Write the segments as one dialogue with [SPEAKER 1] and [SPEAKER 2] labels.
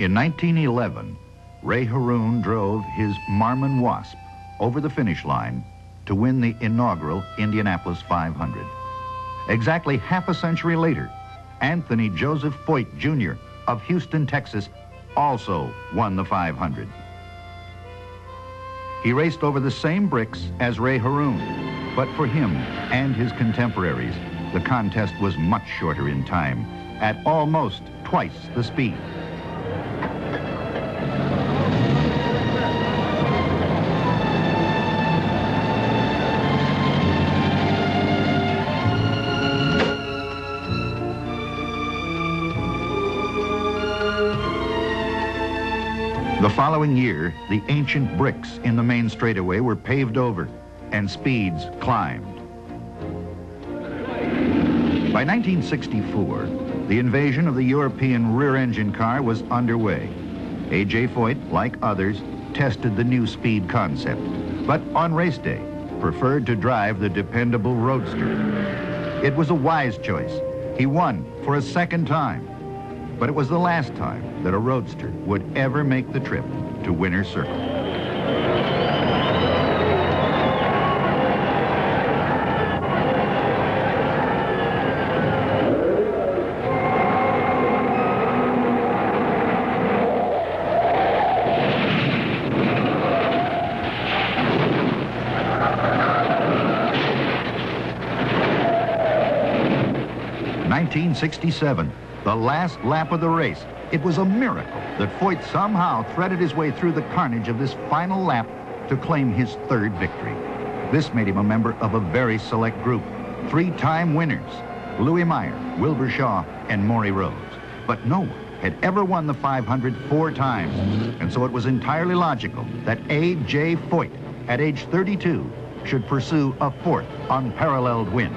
[SPEAKER 1] In 1911, Ray Haroon drove his Marmon Wasp over the finish line to win the inaugural Indianapolis 500. Exactly half a century later, Anthony Joseph Foyt Jr. of Houston, Texas, also won the 500. He raced over the same bricks as Ray Haroon, but for him and his contemporaries, the contest was much shorter in time, at almost twice the speed. The following year, the ancient bricks in the main straightaway were paved over and speeds climbed. By 1964, the invasion of the European rear-engine car was underway. A.J. Foyt, like others, tested the new speed concept, but on race day, preferred to drive the dependable Roadster. It was a wise choice. He won for a second time. But it was the last time that a Roadster would ever make the trip to Winner's Circle. '67. The last lap of the race. It was a miracle that Foyt somehow threaded his way through the carnage of this final lap to claim his third victory. This made him a member of a very select group. Three-time winners, Louis Meyer, Wilbur Shaw, and Maury Rose. But no one had ever won the 500 4 times, and so it was entirely logical that A.J. Foyt, at age 32, should pursue a fourth unparalleled win.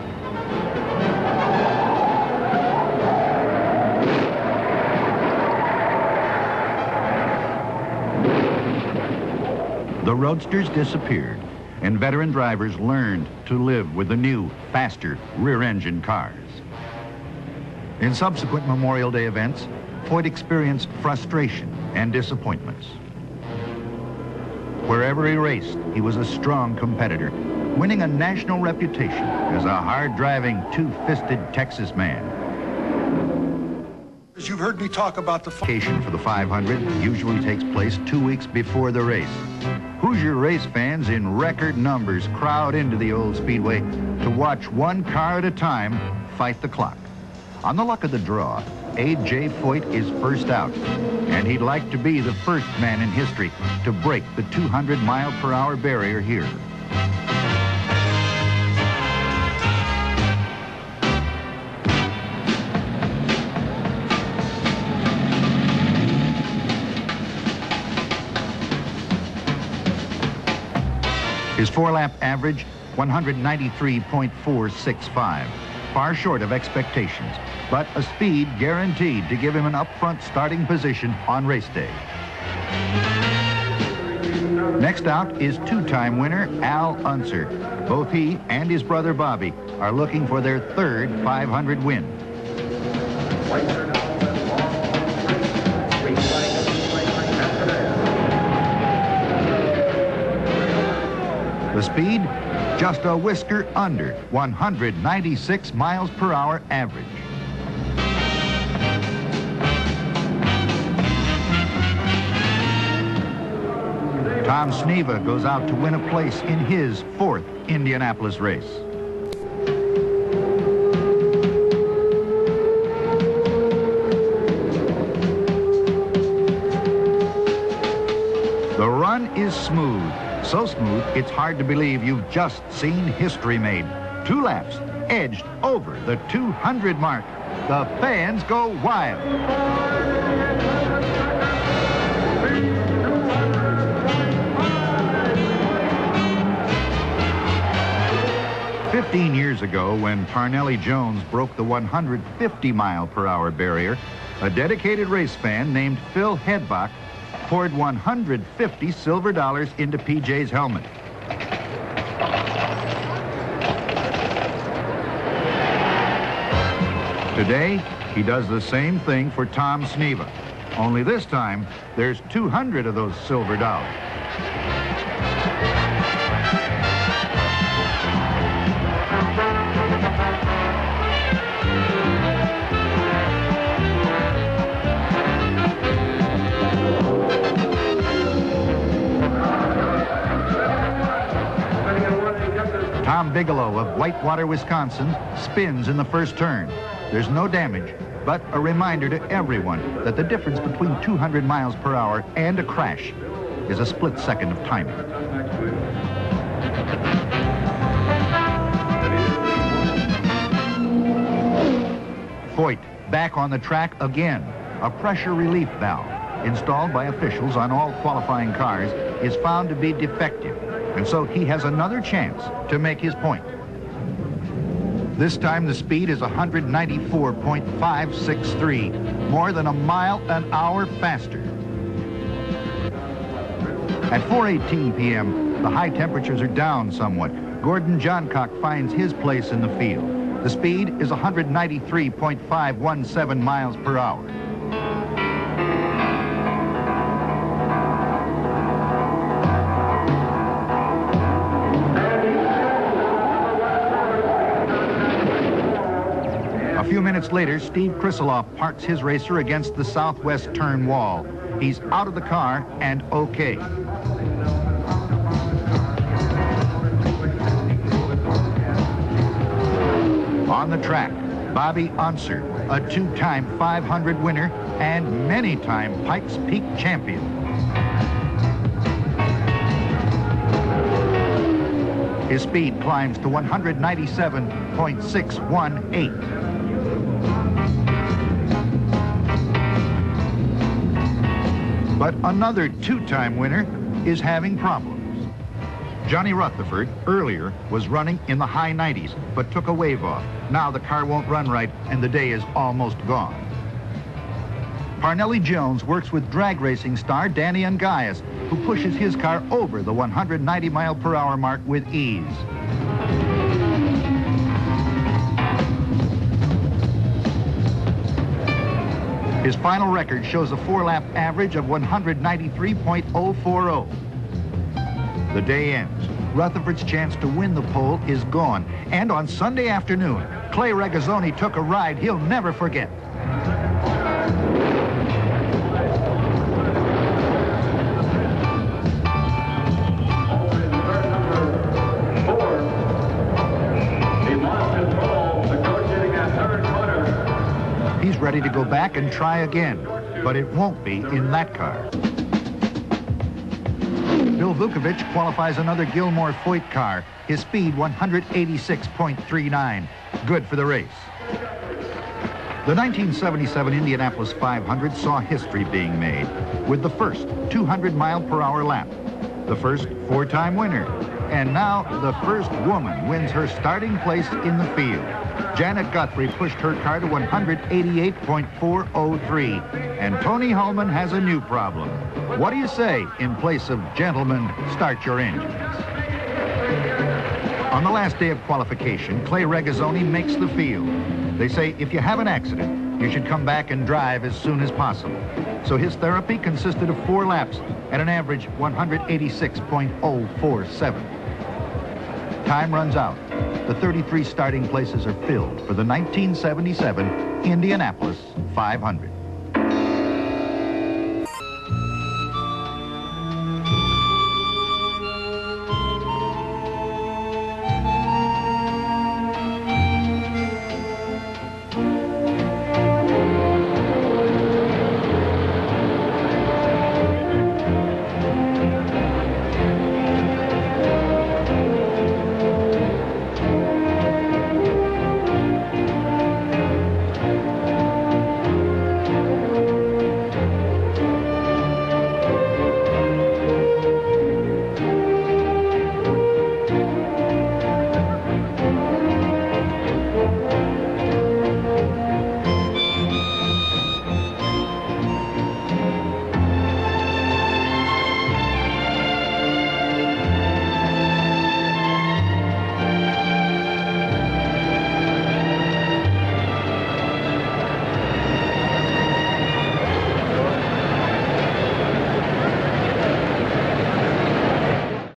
[SPEAKER 1] The Roadsters disappeared, and veteran drivers learned to live with the new, faster, rear-engine cars. In subsequent Memorial Day events, Foyt experienced frustration and disappointments. Wherever he raced, he was a strong competitor, winning a national reputation as a hard-driving, two-fisted Texas man.
[SPEAKER 2] As you've heard me talk about the
[SPEAKER 1] vacation for the 500 usually takes place 2 weeks before the race. Hoosier race fans in record numbers crowd into the old speedway to watch one car at a time fight the clock. On the luck of the draw, A.J. Foyt is first out, and he'd like to be the first man in history to break the 200-mile-per-hour barrier here. His 4-lap average, 193.465, far short of expectations, but a speed guaranteed to give him an upfront starting position on race day. Next out is two-time winner Al Unser. Both he and his brother Bobby are looking for their third 500 win. The speed, just a whisker under 196 miles per hour average. Tom Sneva goes out to win a place in his fourth Indianapolis race. The run is smooth. So smooth, it's hard to believe you've just seen history made. 2 laps, edged over the 200 mark. The fans go wild. "15 years ago, when Parnelli Jones broke the 150-mile-per-hour barrier, a dedicated race fan named Phil Hedbach poured 150 silver dollars into PJ's helmet. Today, he does the same thing for Tom Sneva. Only this time, there's 200 of those silver dollars. Tom Bigelow of Whitewater, Wisconsin, spins in the first turn. There's no damage, but a reminder to everyone that the difference between 200 miles per hour and a crash is a split second of timing. Foyt back on the track again. A pressure relief valve installed by officials on all qualifying cars is found to be defective, and so he has another chance to make his point. This time the speed is 194.563, more than a mile an hour faster. At 4:18 p.m., the high temperatures are down somewhat. Gordon Johncock finds his place in the field. The speed is 193.517 miles per hour. A few minutes later, Steve Krisiloff parks his racer against the southwest turn wall. He's out of the car and okay. On the track, Bobby Unser, a two-time 500 winner and many-time Pikes Peak champion. His speed climbs to 197.618. But another two-time winner is having problems. Johnny Rutherford earlier was running in the high 90s, but took a wave off. Now the car won't run right, and the day is almost gone. Parnelli Jones works with drag racing star Danny Ungaius, who pushes his car over the 190-mile-per-hour mark with ease. His final record shows a four-lap average of 193.040. The day ends. Rutherford's chance to win the pole is gone. And on Sunday afternoon, Clay Regazzoni took a ride he'll never forget. He's ready to go back and try again, but it won't be in that car. Bill Vukovich qualifies another Gilmore Foyt car. His speed 186.39. Good for the race. The 1977 Indianapolis 500 saw history being made with the first 200-mile-per-hour lap, the first four-time winner, and now the first woman wins her starting place in the field. Janet Guthrie pushed her car to 188.403, and Tony Hulman has a new problem. What do you say in place of "gentlemen, start your engines"? On the last day of qualification, Clay Regazzoni makes the field. They say if you have an accident, you should come back and drive as soon as possible. So his therapy consisted of 4 laps at an average 186.047. Time runs out. The 33 starting places are filled for the 1977 Indianapolis 500.